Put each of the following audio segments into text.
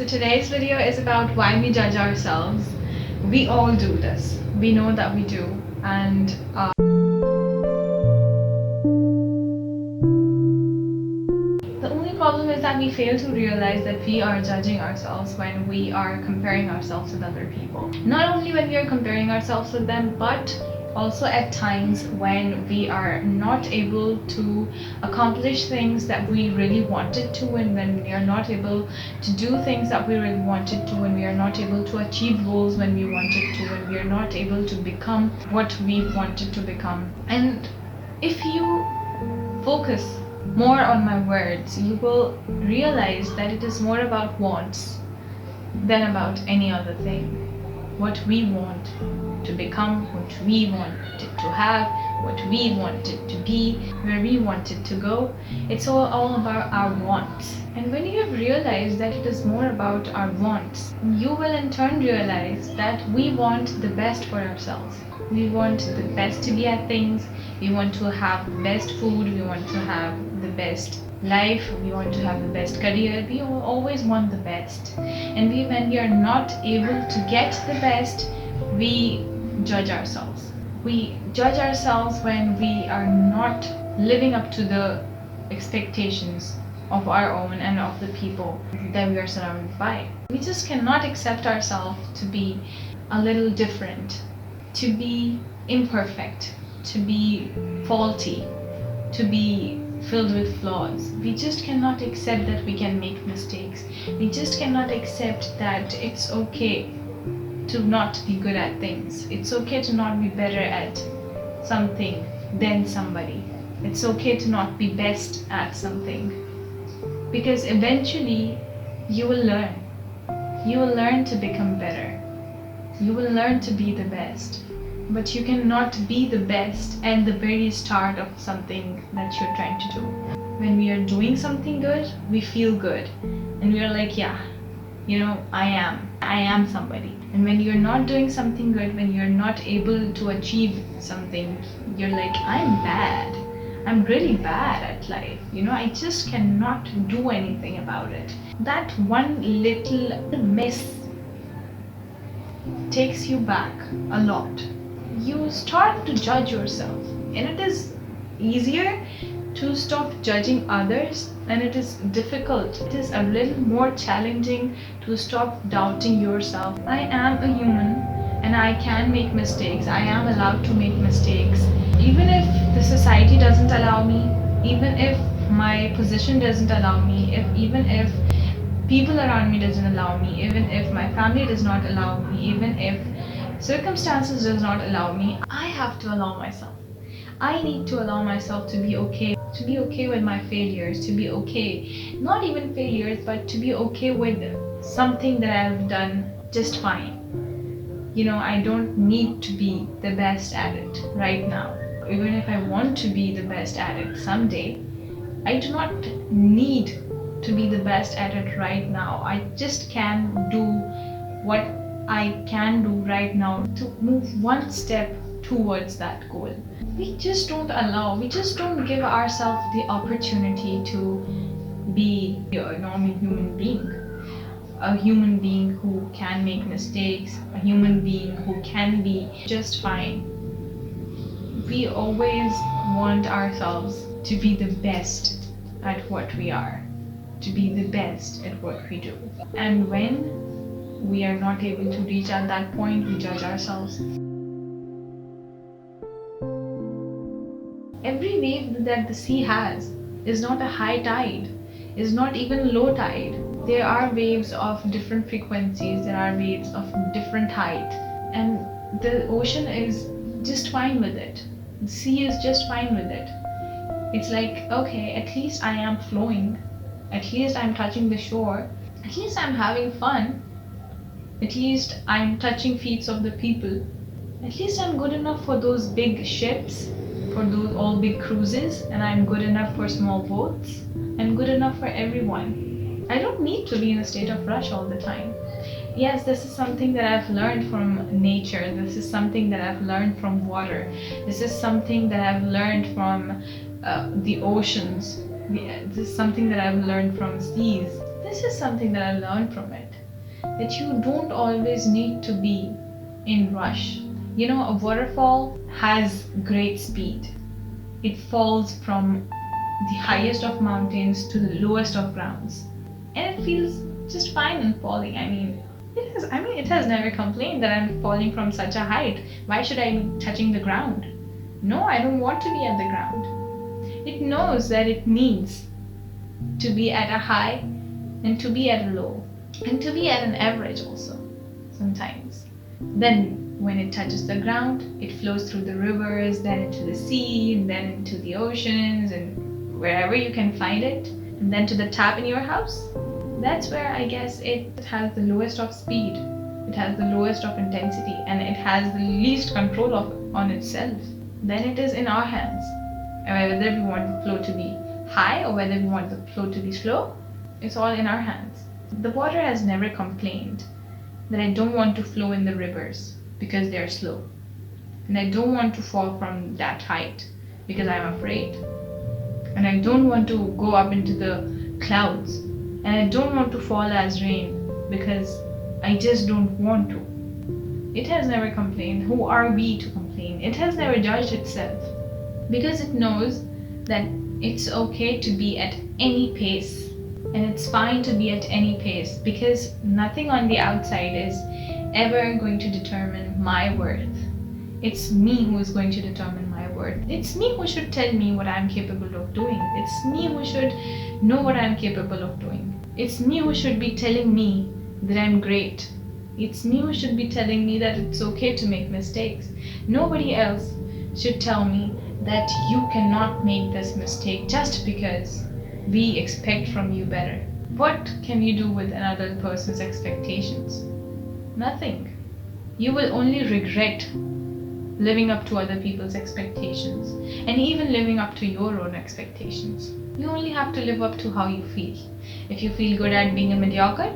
So today's video is about why we judge ourselves. We all do this. We know that we do. And the only problem is that we fail to realize that we are judging ourselves when we are comparing ourselves with other people. Not only when we are comparing ourselves with them, but also at times when we are not able to accomplish things that we really wanted to, and when we are not able to do things that we really wanted to, when we are not able to achieve goals when we wanted to, when we are not able to become what we wanted to become. And if you focus more on my words, you will realize that it is more about wants than about any other thing. What we want to become, what we wanted to have, what we wanted to be, where we wanted to go. It's all about our wants. And when you have realized that it is more about our wants, you will in turn realize that we want the best for ourselves. We want the best to be at things. We want to have the best food. We want to have the best life. We want to have the best career. We always want the best. And when we are not able to get the best, we judge ourselves. We judge ourselves when we are not living up to the expectations of our own and of the people that we are surrounded by. We just cannot accept ourselves to be a little different, to be imperfect, to be faulty, to be filled with flaws. We just cannot accept that we can make mistakes. We just cannot accept that it's okay to not be good at things. It's okay to not be better at something than somebody. It's okay to not be best at something. Because eventually you will learn. You will learn to become better. You will learn to be the best. But you cannot be the best at the very start of something that you're trying to do. When we are doing something good, we feel good. And we are like, yeah, I am somebody. And when you're not doing something good, when you're not able to achieve something, you're like, I'm bad. I'm really bad at life. I just cannot do anything about it. That one little miss takes you back a lot. You start to judge yourself, and it is easier to stop judging others, and it is difficult. It is a little more challenging to stop doubting yourself. I am a human and I can make mistakes. I am allowed to make mistakes. Even if the society doesn't allow me, even if my position doesn't allow me, even if people around me doesn't allow me, even if my family does not allow me, even if circumstances does not allow me, I have to allow myself. I need to allow myself to be okay with my failures, to be okay, not even failures, but to be okay with something that I've done just fine. I don't need to be the best at it right now. Even if I want to be the best at it someday, I do not need to be the best at it right now. I just can do what I can do right now to move one step towards that goal. We just don't give ourselves the opportunity to be a normal human being. A human being who can make mistakes, a human being who can be just fine. We always want ourselves to be the best at what we are, to be the best at what we do. And when we are not able to reach at that point, we judge ourselves. Every wave that the sea has is not a high tide, is not even low tide. There are waves of different frequencies, there are waves of different height, and the ocean is just fine with it. The sea is just fine with it. It's like, okay, at least I am flowing, at least I'm touching the shore, at least I'm having fun, at least I'm touching feet of the people, at least I'm good enough for those big ships, for those all big cruises, and I'm good enough for small boats. I'm good enough for everyone. I don't need to be in a state of rush all the time. Yes, this is something that I've learned from nature. This is something that I've learned from water. This is something that I've learned from the oceans. This is something that I've learned from seas. this is something that I learned from it, that you don't always need to be in rush. You know, a waterfall has great speed. It falls from the highest of mountains to the lowest of grounds, and it feels just fine in falling. It has never complained that I'm falling from such a height. Why should I be touching the ground? No, I don't want to be at the ground. It knows that it needs to be at a high and to be at a low and to be at an average also sometimes. Then when it touches the ground, it flows through the rivers, then into the sea, and then into the oceans and wherever you can find it, and then to the tap in your house. That's where I guess it has the lowest of speed, it has the lowest of intensity, and it has the least control on itself. Then it is in our hands. And whether we want the flow to be high or whether we want the flow to be slow, it's all in our hands. The water has never complained that I don't want to flow in the rivers because they're slow. And I don't want to fall from that height because I'm afraid. And I don't want to go up into the clouds. And I don't want to fall as rain because I just don't want to. It has never complained. Who are we to complain? It has never judged itself because it knows that it's okay to be at any pace, and it's fine to be at any pace because nothing on the outside is ever going to determine my worth. It's me who is going to determine my worth. It's me who should tell me what I'm capable of doing. It's me who should know what I'm capable of doing. It's me who should be telling me that I'm great. It's me who should be telling me that it's okay to make mistakes. Nobody else should tell me that you cannot make this mistake just because we expect from you better. What can you do with another person's expectations? Nothing. You will only regret living up to other people's expectations and even living up to your own expectations. You only have to live up to how you feel. If you feel good at being a mediocre,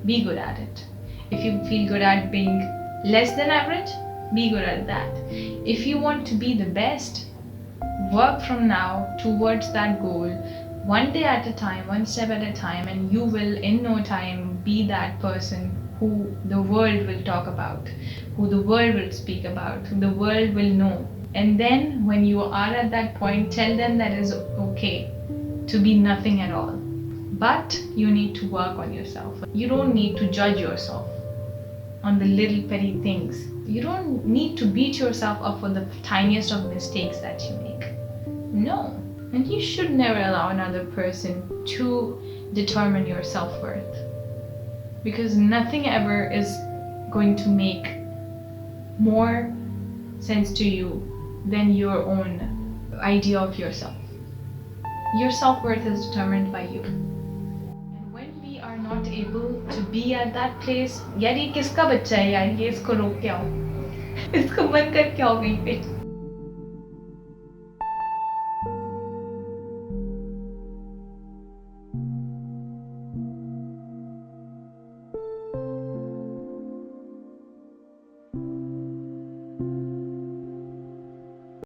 be good at it. If you feel good at being less than average, be good at that. If you want to be the best, work from now towards that goal, one day at a time, one step at a time, and you will in no time be that person who the world will talk about, who the world will speak about, who the world will know. And then when you are at that point, tell them that it's okay to be nothing at all. But you need to work on yourself. You don't need to judge yourself on the little petty things. You don't need to beat yourself up for the tiniest of mistakes that you make. No. And you should never allow another person to determine your self-worth. Because nothing ever is going to make more sense to you than your own idea of yourself. Your self-worth is determined by you. And when we are not able to be at that place, यार ये किसका बच्चा है यार, ये इसको रोक के आओ, इसको बंद करके आओ कहीं पे.